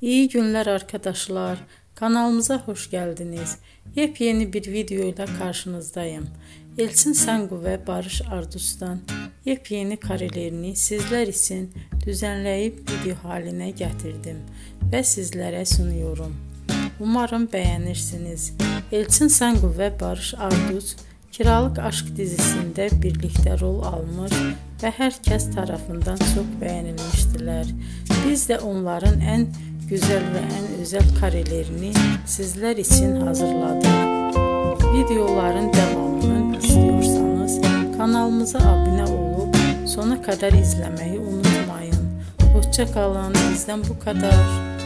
İyi günler arkadaşlar. Kanalımıza hoş geldiniz. Yepyeni bir video ile karşınızdayım. Elçin Sangu ve Barış Ardus'tan yepyeni karelerini sizler için düzenleyip video haline getirdim ve sizlere sunuyorum. Umarım beğenirsiniz. Elçin Sangu ve Barış Ardus Kiralık Aşk dizisinde birlikte rol almış ve herkes tarafından çok beğenilmiştiler. Biz de onların en güzel ve en özel karelerini sizler için hazırladık. Videoların devamını istiyorsanız kanalımıza abone olup sona kadar izlemeyi unutmayın. Hoşça kalın. Bizden bu kadar.